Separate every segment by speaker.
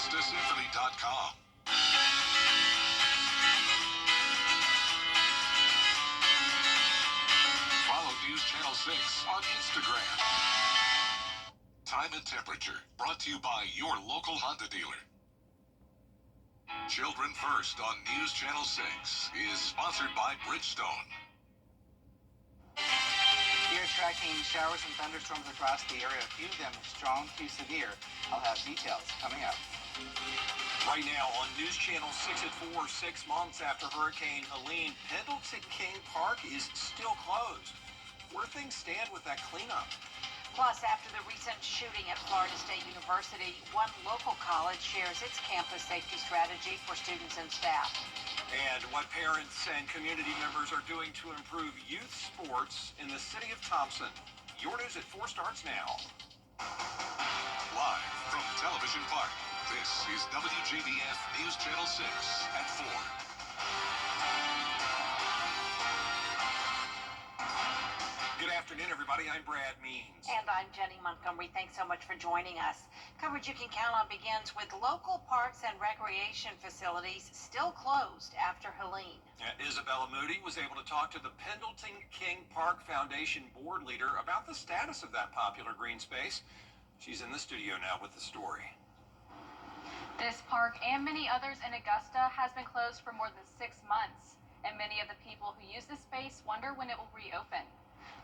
Speaker 1: AugustaSymphony.com. Follow News Channel 6 on Instagram. Time and temperature brought to you by your local Honda dealer. Children First on News Channel 6 is sponsored by Bridgestone.
Speaker 2: We are tracking showers and thunderstorms across the area. A few of them strong to severe. I'll have details coming up.
Speaker 3: Right now on News Channel 6 at 4, 6 months after Hurricane Helene, Pendleton King Park is still closed. Where things stand with that cleanup?
Speaker 4: Plus, after the recent shooting at Florida State University, one local college shares its campus safety strategy for students and staff.
Speaker 3: And what parents and community members are doing to improve youth sports in the city of Thompson. Your News at 4 starts now.
Speaker 1: Live from Television Park, this is WJBF News Channel 6 at 4.
Speaker 3: Good afternoon, everybody. I'm Brad Means.
Speaker 4: And I'm Jenny Montgomery. Thanks so much for joining us. Coverage you can count on begins with local parks and recreation facilities still closed after Helene.
Speaker 3: Isabella Moody was able to talk to the Pendleton King Park Foundation board leader about the status of that popular green space. She's in the studio now with the story.
Speaker 5: This park and many others in Augusta has been closed for more than 6 months, and many of the people who use this space wonder when it will reopen.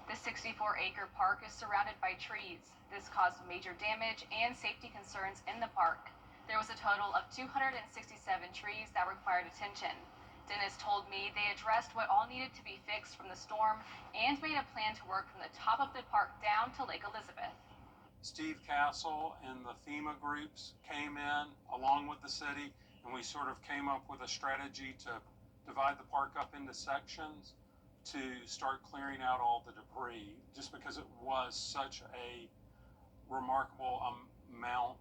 Speaker 5: The 64-acre park is surrounded by trees. This caused major damage and safety concerns in the park. There was a total of 267 trees that required attention. Dennis told me they addressed what all needed to be fixed from the storm and made a plan to work from the top of the park down to Lake Elizabeth.
Speaker 6: Steve Castle and the FEMA groups came in along with the city, and we sort of came up with a strategy to divide the park up into sections to start clearing out all the debris, just because it was such a remarkable amount.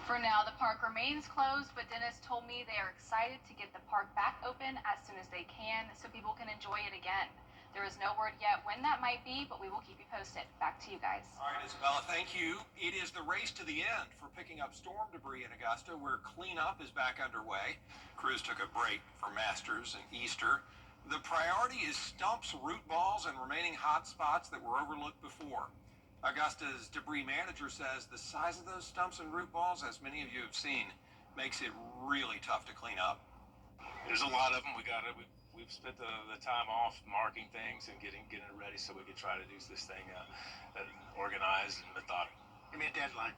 Speaker 5: For now, the park remains closed, but Dennis told me they are excited to get the park back open as soon as they can so people can enjoy it again. There is no word yet when that might be, but we will keep you posted. Back to you guys.
Speaker 3: All right, Isabella, thank you. It is the race to the end for picking up storm debris in Augusta, where cleanup is back underway. Crews took a break for Masters and Easter. The priority is stumps, root balls, and remaining hot spots that were overlooked before. Augusta's debris manager says the size of those stumps and root balls, as many of you have seen, makes it really tough to clean up.
Speaker 7: There's a lot of them. We've spent the time off marking things and getting it ready so we can try to do this thing organized and methodical.
Speaker 3: Give me a deadline.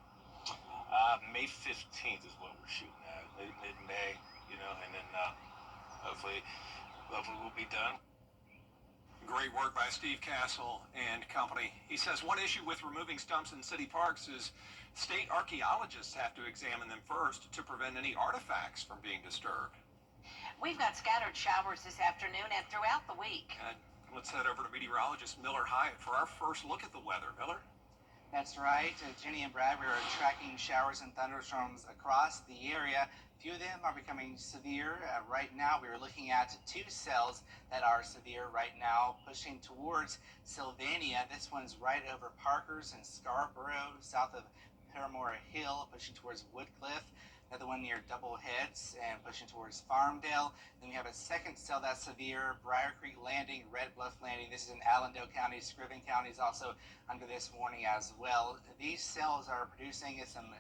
Speaker 7: May 15th is what we're shooting at, mid-May, and then hopefully we'll be done.
Speaker 3: Great work by Steve Castle and company. He says one issue with removing stumps in city parks is state archaeologists have to examine them first to prevent any artifacts from being disturbed.
Speaker 4: We've got scattered showers this afternoon and throughout the week.
Speaker 3: Let's head over to meteorologist Miller Hyatt for our first look at the weather. Miller?
Speaker 2: That's right. Jenny and Brad, we are tracking showers and thunderstorms across the area. A few of them are becoming severe. Right now, we are looking at 2 cells that are severe right now, pushing towards Sylvania. This one's right over Parkers and Scarborough, south of Paramore Hill, pushing towards Woodcliff. Another one near Double Heads and pushing towards Farmdale. Then we have a second cell that's severe, Briar Creek Landing, Red Bluff Landing. This is in Allendale County. Scriven County is also under this warning as well. These cells are producing some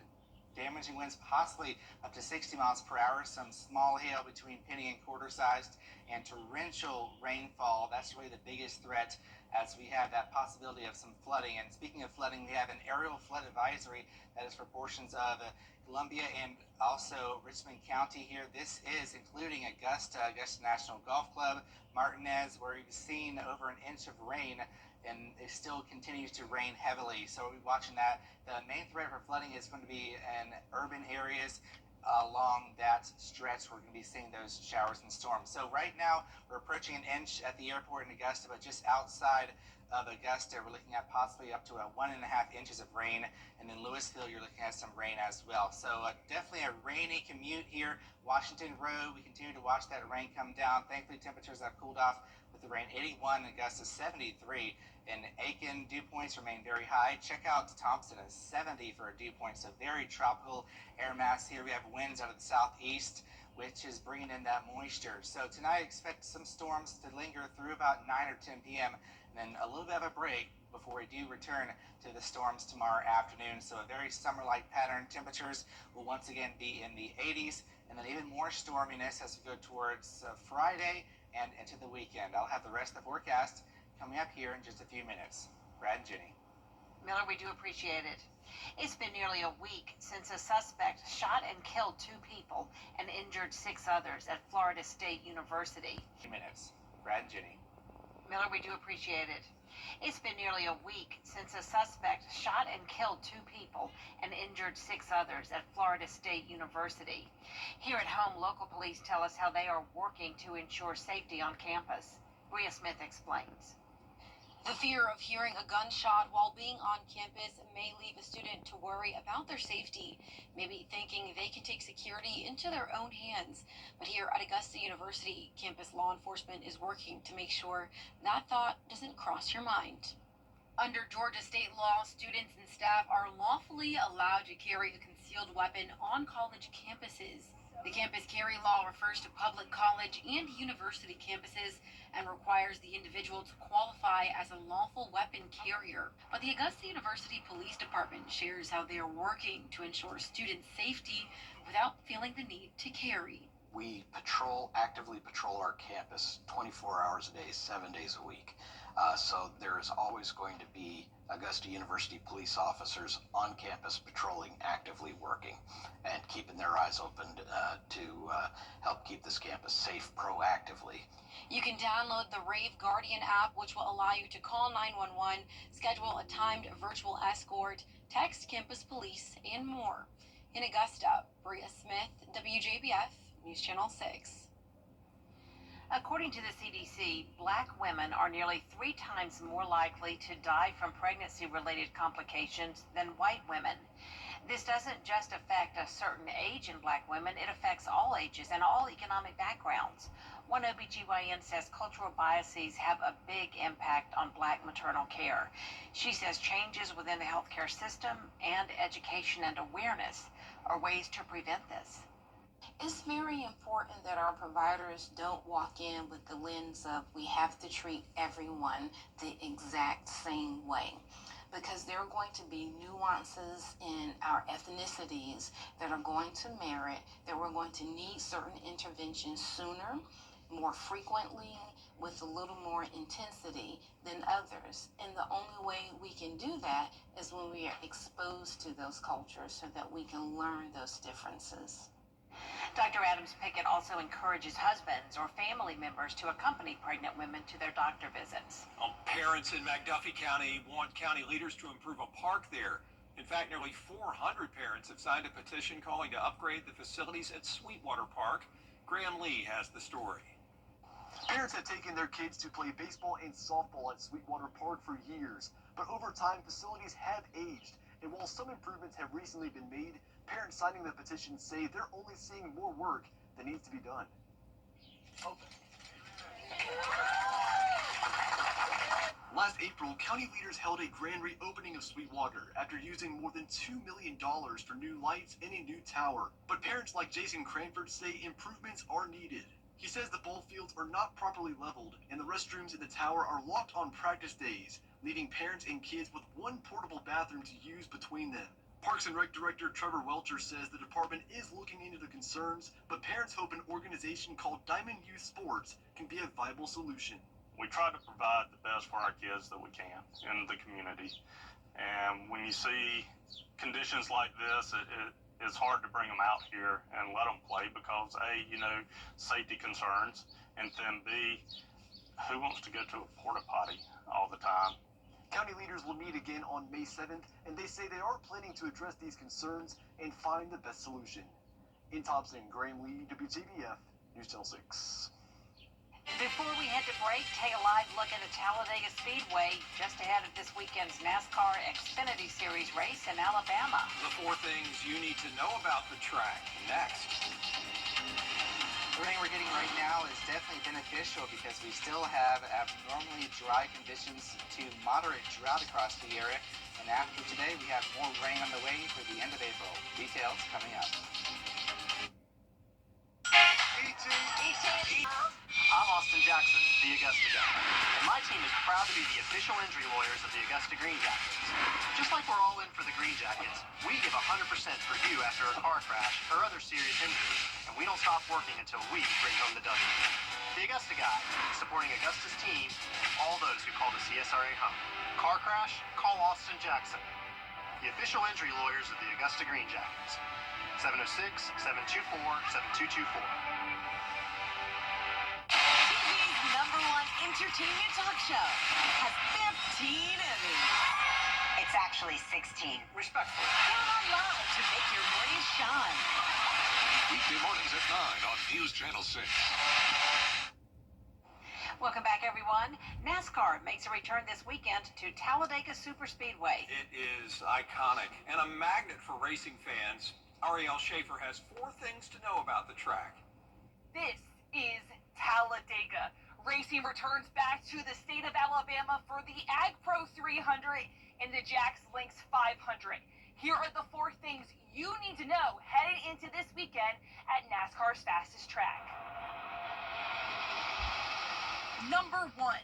Speaker 2: damaging winds, possibly up to 60 miles per hour, some small hail between penny and quarter sized, and torrential rainfall. That's really the biggest threat, as we have that possibility of some flooding. And speaking of flooding, we have an aerial flood advisory that is for portions of Columbia and also Richmond County here. This is including Augusta National Golf Club, Martinez, where we've seen over an inch of rain, and it still continues to rain heavily. So we'll be watching that. The main threat for flooding is going to be in urban areas along that stretch. We're going to be seeing those showers and storms. So right now we're approaching an inch at the airport in Augusta, but just outside of Augusta we're looking at possibly up to 1.5 inches of rain, and in Louisville you're looking at some rain as well. So definitely a rainy commute here. Washington Road, we continue to watch that rain come down. Thankfully temperatures have cooled off with the rain 81, Augusta 73. In Aiken, dew points remain very high. Check out Thompson at 70 for a dew point, so very tropical air mass here. We have winds out of the southeast, which is bringing in that moisture. So tonight, expect some storms to linger through about 9 or 10 p.m., and then a little bit of a break before we do return to the storms tomorrow afternoon. So a very summer-like pattern. Temperatures will once again be in the 80s, and then even more storminess as we go towards Friday and into the weekend. I'll have the rest of the forecast coming up here in just a few minutes. Brad and Jenny.
Speaker 4: Miller, we do appreciate it. It's been nearly a week since a suspect shot and killed 2 people and injured 6 others at Florida State University.
Speaker 2: 2 minutes. Brad and Jenny.
Speaker 4: Miller, we do appreciate it. It's been nearly a week since a suspect shot and killed 2 people and injured 6 others at Florida State University. Here at home, local police tell us how they are working to ensure safety on campus. Bria Smith explains.
Speaker 8: The fear of hearing a gunshot while being on campus may leave a student to worry about their safety, maybe thinking they can take security into their own hands. But here at Augusta University, campus law enforcement is working to make sure that thought doesn't cross your mind. Under Georgia state law, students and staff are lawfully allowed to carry a concealed weapon on college campuses. The campus carry law refers to public college and university campuses and requires the individual to qualify as a lawful weapon carrier. But the Augusta University Police Department shares how they are working to ensure student safety without feeling the need to carry.
Speaker 9: We actively patrol our campus 24 hours a day, 7 days a week. So there is always going to be Augusta University police officers on campus patrolling, actively working, and keeping their eyes open to help keep this campus safe proactively.
Speaker 8: You can download the Rave Guardian app, which will allow you to call 911, schedule a timed virtual escort, text campus police, and more. In Augusta, Bria Smith, WJBF, News Channel 6.
Speaker 4: According to the CDC, Black women are nearly 3 times more likely to die from pregnancy-related complications than white women. This doesn't just affect a certain age in Black women, it affects all ages and all economic backgrounds. One OBGYN says cultural biases have a big impact on Black maternal care. She says changes within the healthcare system and education and awareness are ways to prevent this.
Speaker 10: It's very important that our providers don't walk in with the lens of we have to treat everyone the exact same way, because there are going to be nuances in our ethnicities that are going to merit that we're going to need certain interventions sooner, more frequently, with a little more intensity than others. And the only way we can do that is when we are exposed to those cultures so that we can learn those differences.
Speaker 4: Dr. Adams Pickett also encourages husbands or family members to accompany pregnant women to their doctor visits.
Speaker 3: Well, parents in McDuffie County want county leaders to improve a park there. In fact, nearly 400 parents have signed a petition calling to upgrade the facilities at Sweetwater Park. Graham Lee has the story.
Speaker 11: Parents have taken their kids to play baseball and softball at Sweetwater Park for years, but over time facilities have aged, and while some improvements have recently been made, parents signing the petition say they're only seeing more work that needs to be done. Last April, county leaders held a grand reopening of Sweetwater after using more than $2 million for new lights and a new tower. But parents like Jason Cranford say improvements are needed. He says the ball fields are not properly leveled and the restrooms in the tower are locked on practice days, leaving parents and kids with one portable bathroom to use between them. Parks and Rec Director Trevor Welcher says the department is looking into the concerns, but parents hope an organization called Diamond Youth Sports can be a viable solution.
Speaker 12: We try to provide the best for our kids that we can in the community. And when you see conditions like this, it's hard to bring them out here and let them play because A, safety concerns, and then B, who wants to go to a porta potty all the time?
Speaker 11: County leaders will meet again on May 7th, and they say they are planning to address these concerns and find the best solution. In Thompson, Graham Lee, WJBF, News Channel 6.
Speaker 4: Before we head to break, take a live look at the Talladega Speedway just ahead of this weekend's NASCAR Xfinity Series race in Alabama.
Speaker 3: The 4 things you need to know about the track next.
Speaker 2: The rain we're getting right now is definitely beneficial because we still have abnormally dry conditions to moderate drought across the area. And after today, we have more rain on the way for the end of April. Details coming up.
Speaker 13: I'm Austin Jackson, the Augusta guy, and my team is proud to be the official injury lawyers of the Augusta Green Jackets. Just like we're all in for the Green Jackets, we give 100% for you after a car crash or other serious injury, and we don't stop working until we bring home the W. The Augusta guy, supporting Augusta's team and all those who call the CSRA home. Car crash? Call Austin Jackson, the official injury lawyers of the Augusta Green Jackets. 706-724-7224.
Speaker 14: TV's #1 entertainment talk show has 15 Emmys. It's actually 16.
Speaker 3: Respectfully.
Speaker 14: Count on live to make your morning shine.
Speaker 1: Weekday mornings at 9 on News Channel 6.
Speaker 4: Welcome back, everyone. NASCAR makes a return this weekend to Talladega Superspeedway.
Speaker 3: It is iconic and a magnet for racing fans. Ariel Schaefer has 4 things to know about the track.
Speaker 15: This is Talladega. Racing returns back to the state of Alabama for the Ag Pro 300 and the Jax Links 500. Here are the 4 things you need to know heading into this weekend at NASCAR's fastest track. Number 1,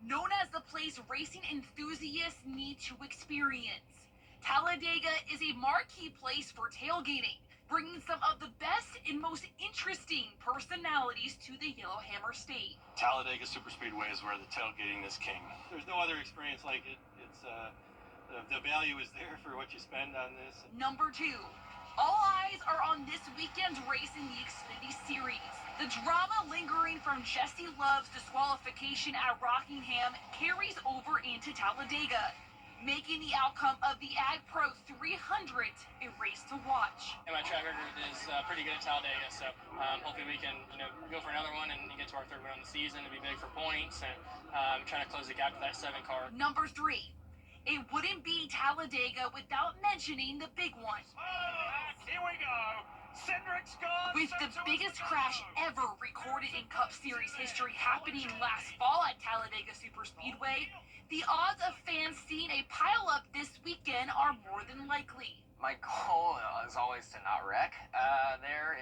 Speaker 15: known as the place racing enthusiasts need to experience. Talladega is a marquee place for tailgating, bringing some of the best and most interesting personalities to the Yellowhammer State.
Speaker 7: Talladega Superspeedway is where the tailgating is king.
Speaker 16: There's no other experience like it. It's the value is there for what you spend on this.
Speaker 15: Number 2, all eyes are on this weekend's race in the Xfinity Series. The drama lingering from Jesse Love's disqualification at Rockingham carries over into Talladega, making the outcome of the Ag Pro 300 a race to watch.
Speaker 16: And my track record is pretty good at Talladega, so hopefully we can go for another one and get to our 3rd win on the season. It'd be big for points and trying to close the gap to that 7 car.
Speaker 15: Number 3, it wouldn't be Talladega without mentioning the big one.
Speaker 12: Here we go. Cindric's gone.
Speaker 15: With the biggest crash ever recorded in Cup Series history happening last fall at Talladega Superspeedway, the odds of fans seeing a pileup this weekend are more than likely.
Speaker 17: My goal is always to not wreck.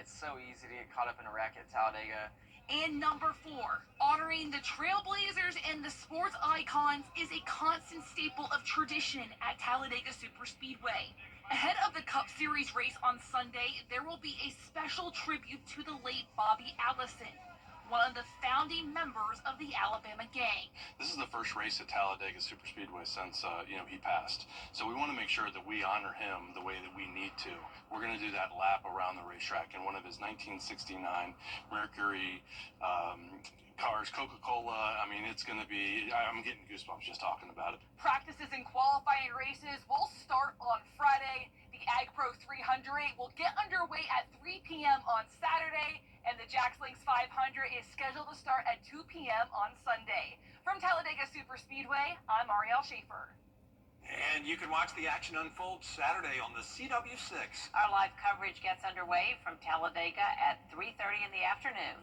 Speaker 17: It's so easy to get caught up in a wreck at Talladega.
Speaker 15: And number 4, honoring the trailblazers and the sports icons is a constant staple of tradition at Talladega Superspeedway. Ahead of the Cup Series race on Sunday, there will be a special tribute to the late Bobby Allison, one of the founding members of the Alabama gang.
Speaker 7: This is the first race at Talladega Superspeedway since he passed. So we want to make sure that we honor him the way that we need to. We're going to do that lap around the racetrack in one of his 1969 Mercury cars, Coca-Cola. I mean, it's going to be, I'm getting goosebumps just talking about it.
Speaker 15: Practices and qualifying races will start on Friday. The Ag Pro 300 will get underway at 3 p.m. on Saturday, and the Jax Links 500 is scheduled to start at 2 p.m. on Sunday. From Talladega Superspeedway, I'm Ariel Schaefer.
Speaker 3: And you can watch the action unfold Saturday on the CW6.
Speaker 4: Our live coverage gets underway from Talladega at 3:30 in the afternoon.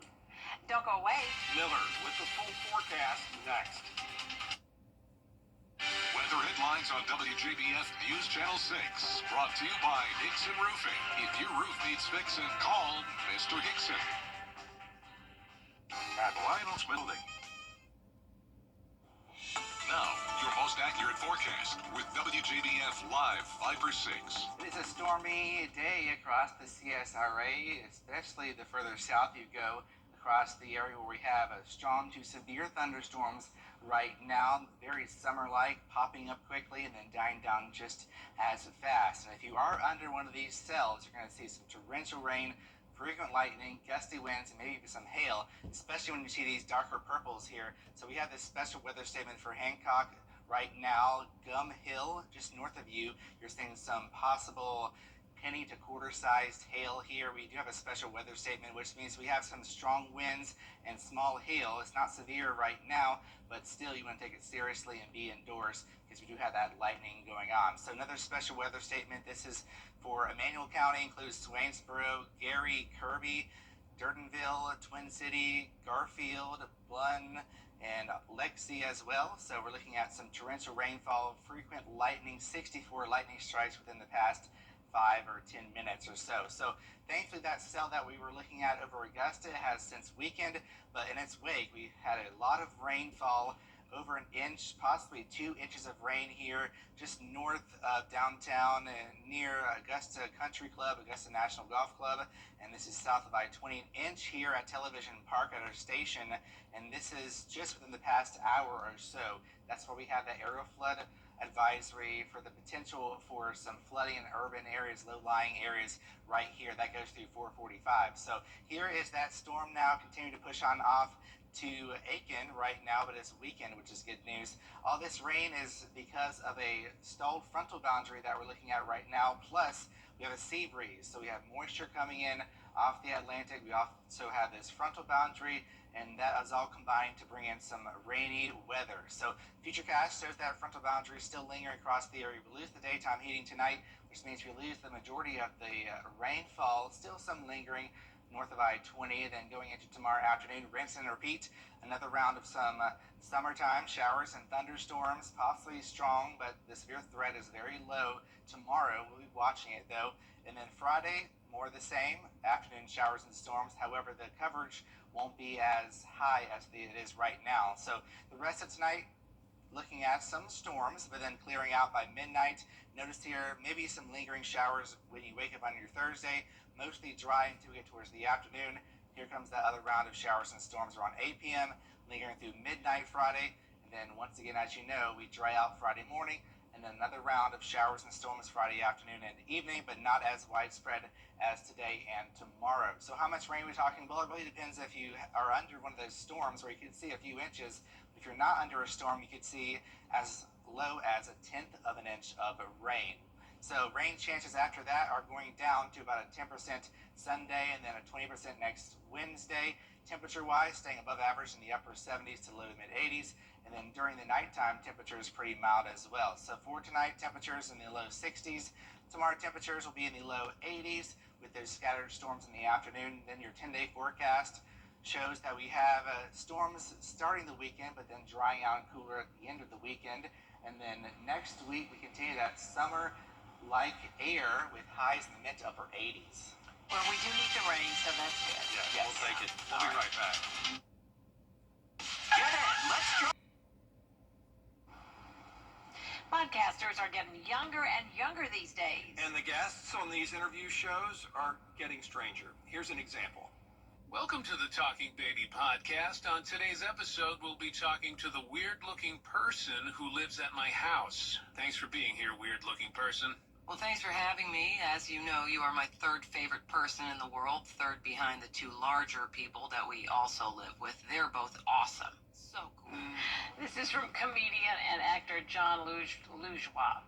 Speaker 4: Don't go away.
Speaker 3: Miller with the full forecast next.
Speaker 1: Weather headlines on WJBF News Channel 6. Brought to you by Hickson Roofing. If your roof needs fixing, call Mr. Hickson. At Lionel's Building. Now, your most accurate forecast with WJBF Live 5 for 6.
Speaker 2: It is a stormy day across the CSRA, especially the further south you go across the area where we have strong to severe thunderstorms right now, very summer-like, popping up quickly and then dying down just as fast. And if you are under one of these cells, you're going to see some torrential rain, frequent lightning, gusty winds, and maybe even some hail, especially when you see these darker purples here. So we have this special weather statement for Hancock right now. Gum Hill, just north of you, you're seeing some possible penny to quarter-sized hail here. We do have a special weather statement, which means we have some strong winds and small hail. It's not severe right now, but still you want to take it seriously and be indoors because we do have that lightning going on. So another special weather statement. This is for Emmanuel County, includes Swainsboro, Gary, Kirby, Durdenville, Twin City, Garfield, Blun, and Lexi as well. So we're looking at some torrential rainfall, frequent lightning, 64 lightning strikes within the past 5 or 10 minutes or so. So thankfully that cell that we were looking at over Augusta has since weakened, but in its wake we had a lot of rainfall, over an inch, possibly 2 inches of rain here just north of downtown and near Augusta Country Club, Augusta National Golf Club, and this is south of I-20. An inch here at Television Park at our station, and this is just within the past hour or so. That's where we have the aerial flood advisory for the potential for some flooding in urban areas, low-lying areas right here. That goes through 445. So here is that storm now continuing to push on off to Aiken right now, but it's weekend, which is good news. All this rain is because of a stalled frontal boundary that we're looking at right now, plus we have a sea breeze, so we have moisture coming in off the Atlantic. We also have this frontal boundary, and that is all combined to bring in some rainy weather. So Futurecast shows that frontal boundary is still lingering across the area. We lose the daytime heating tonight, which means we lose the majority of the rainfall. Still some lingering north of I-20, then going into tomorrow afternoon, rinse and repeat. Another round of some summertime showers and thunderstorms, possibly strong, but the severe threat is very low tomorrow. We'll be watching it though. And then Friday, more of the same, afternoon showers and storms. However, the coverage won't be as high as it is right now. So the rest of tonight, looking at some storms, but then clearing out by midnight. Notice here maybe some lingering showers when you wake up on your Thursday. Mostly dry until we get towards the afternoon. Here comes that other round of showers and storms around 8 p.m., lingering through midnight Friday. And then once again, as you know, we dry out Friday morning, and then another round of showers and storms Friday afternoon and evening, but not as widespread as today and tomorrow. So how much rain are we talking? Well, it really depends if you are under one of those storms where you can see a few inches. If you're not under a storm, you could see as low as 1/10 of an inch of rain. So rain chances after that are going down to about a 10% Sunday and then a 20% next Wednesday. Temperature-wise, staying above average in the upper 70s to low to mid 80s. And then during the nighttime, temperature is pretty mild as well. So for tonight, temperatures in the low 60s. Tomorrow, temperatures will be in the low 80s with those scattered storms in the afternoon. Then your 10-day forecast shows that we have storms starting the weekend, but then drying out and cooler at the end of the weekend. And then next week, we continue that summer like air with highs in the mid to upper 80s.
Speaker 4: Well, we do need the rain, so that's good.
Speaker 3: Yeah, we'll take it. We'll be right back.
Speaker 14: Get in. Let's go.
Speaker 4: Podcasters are getting younger and younger these days.
Speaker 3: And the guests on these interview shows are getting stranger. Here's an example.
Speaker 18: Welcome to the Talking Baby podcast. On today's episode, we'll be talking to the weird-looking person who lives at my house. Thanks for being here, weird-looking person.
Speaker 19: Well, thanks for having me. As you know, you are my third favorite person in the world, third behind the two larger people that we also live with. They're both awesome. So cool.
Speaker 4: This is from comedian and actor John Lujois.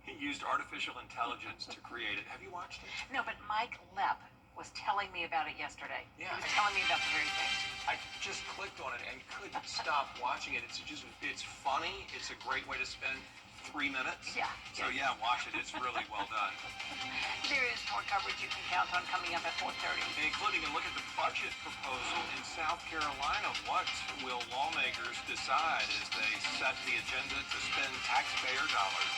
Speaker 3: He used artificial intelligence to create it. Have you watched it?
Speaker 4: No, but Mike Lepp was telling me about it yesterday.
Speaker 3: Yeah.
Speaker 4: He was telling me about the very thing.
Speaker 3: I just clicked on it and couldn't stop watching it. It's funny. It's a great way to spend 3 minutes.
Speaker 4: Yeah.
Speaker 3: So yeah, watch it. It's really well done.
Speaker 4: There is more coverage you can count on coming up at 4:30.
Speaker 3: Including a look at the budget proposal in South Carolina. What will lawmakers decide as they set the agenda to spend taxpayer dollars?